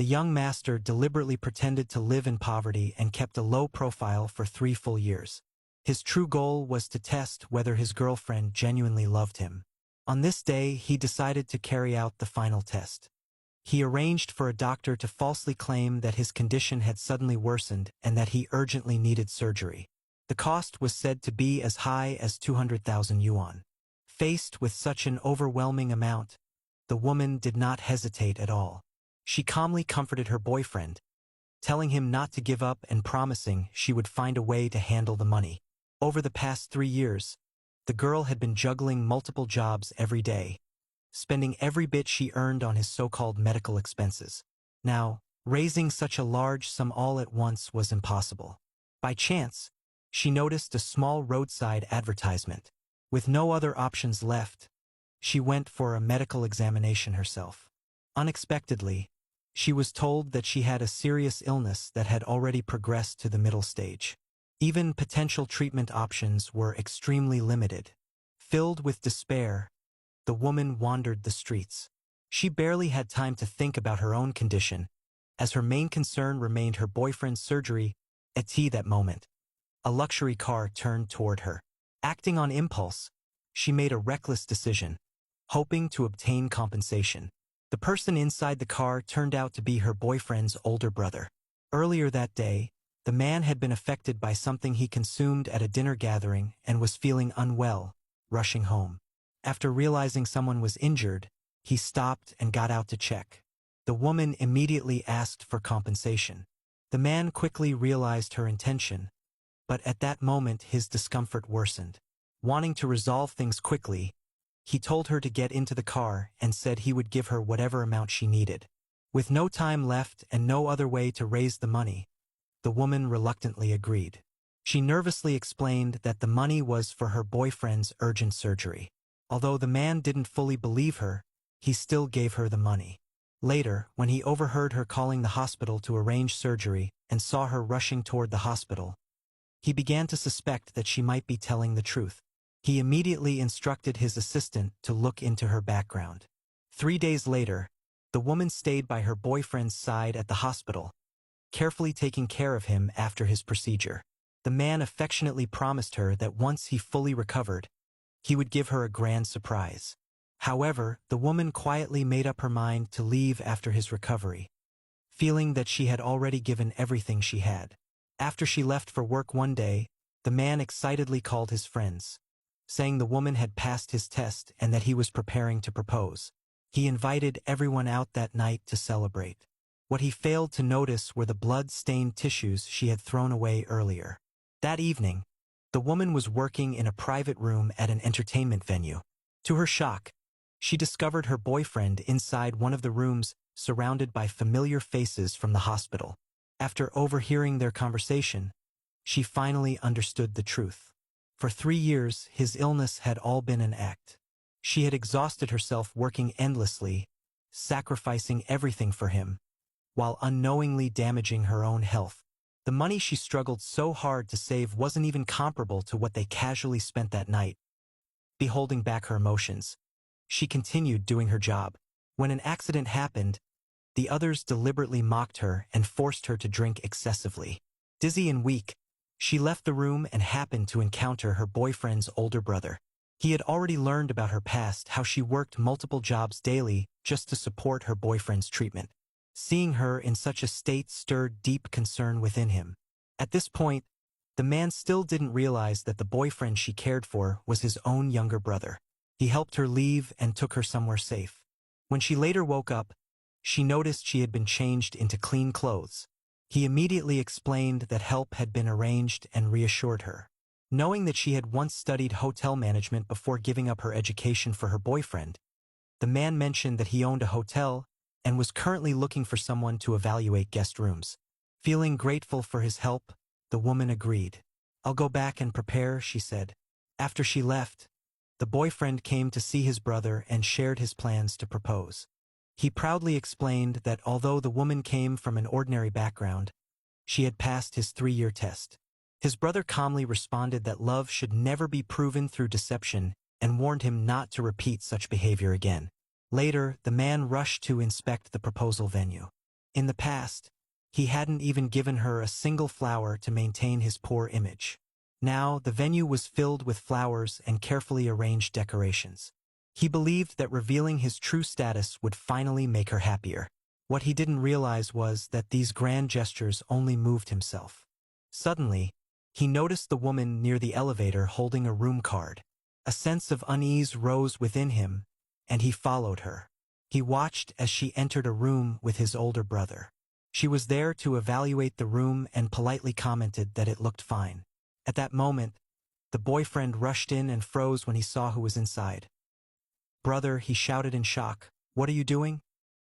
The young master deliberately pretended to live in poverty and kept a low profile for 3 full years. His true goal was to test whether his girlfriend genuinely loved him. On this day, he decided to carry out the final test. He arranged for a doctor to falsely claim that his condition had suddenly worsened and that he urgently needed surgery. The cost was said to be as high as 200,000 yuan. Faced with such an overwhelming amount, the woman did not hesitate at all. She calmly comforted her boyfriend, telling him not to give up and promising she would find a way to handle the money. Over the past 3 years, the girl had been juggling multiple jobs every day, spending every bit she earned on his so-called medical expenses. Now, raising such a large sum all at once was impossible. By chance, she noticed a small roadside advertisement. With no other options left, she went for a medical examination herself. Unexpectedly, she was told that she had a serious illness that had already progressed to the middle stage. Even potential treatment options were extremely limited. Filled with despair, the woman wandered the streets. She barely had time to think about her own condition, as her main concern remained her boyfriend's surgery. At that moment, a luxury car turned toward her. Acting on impulse, she made a reckless decision, hoping to obtain compensation. The person inside the car turned out to be her boyfriend's older brother. Earlier that day, the man had been affected by something he consumed at a dinner gathering and was feeling unwell, rushing home. After realizing someone was injured, he stopped and got out to check. The woman immediately asked for compensation. The man quickly realized her intention, but at that moment his discomfort worsened. Wanting to resolve things quickly, he told her to get into the car and said he would give her whatever amount she needed. With no time left and no other way to raise the money, the woman reluctantly agreed. She nervously explained that the money was for her boyfriend's urgent surgery. Although the man didn't fully believe her, he still gave her the money. Later, when he overheard her calling the hospital to arrange surgery and saw her rushing toward the hospital, he began to suspect that she might be telling the truth. He immediately instructed his assistant to look into her background. 3 days later, the woman stayed by her boyfriend's side at the hospital, carefully taking care of him after his procedure. The man affectionately promised her that once he fully recovered, he would give her a grand surprise. However, the woman quietly made up her mind to leave after his recovery, feeling that she had already given everything she had. After she left for work one day, the man excitedly called his friends, saying the woman had passed his test and that he was preparing to propose. He invited everyone out that night to celebrate. What he failed to notice were the blood-stained tissues she had thrown away earlier. That evening, the woman was working in a private room at an entertainment venue. To her shock, she discovered her boyfriend inside one of the rooms, surrounded by familiar faces from the hospital. After overhearing their conversation, she finally understood the truth. For 3 years, his illness had all been an act. She had exhausted herself working endlessly, sacrificing everything for him, while unknowingly damaging her own health. The money she struggled so hard to save wasn't even comparable to what they casually spent that night. Beholding back her emotions, she continued doing her job. When an accident happened, the others deliberately mocked her and forced her to drink excessively. Dizzy and weak, she left the room and happened to encounter her boyfriend's older brother. He had already learned about her past, how she worked multiple jobs daily just to support her boyfriend's treatment. Seeing her in such a state stirred deep concern within him. At this point, the man still didn't realize that the boyfriend she cared for was his own younger brother. He helped her leave and took her somewhere safe. When she later woke up, she noticed she had been changed into clean clothes. He immediately explained that help had been arranged and reassured her. Knowing that she had once studied hotel management before giving up her education for her boyfriend, the man mentioned that he owned a hotel and was currently looking for someone to evaluate guest rooms. Feeling grateful for his help, the woman agreed. "I'll go back and prepare," she said. After she left, the boyfriend came to see his brother and shared his plans to propose. He proudly explained that although the woman came from an ordinary background, she had passed his 3-year test. His brother calmly responded that love should never be proven through deception and warned him not to repeat such behavior again. Later, the man rushed to inspect the proposal venue. In the past, he hadn't even given her a single flower to maintain his poor image. Now, the venue was filled with flowers and carefully arranged decorations. He believed that revealing his true status would finally make her happier. What he didn't realize was that these grand gestures only moved himself. Suddenly, he noticed the woman near the elevator holding a room card. A sense of unease rose within him, and he followed her. He watched as she entered a room with his older brother. She was there to evaluate the room and politely commented that it looked fine. At that moment, the boyfriend rushed in and froze when he saw who was inside. "Brother," he shouted in shock, "what are you doing?"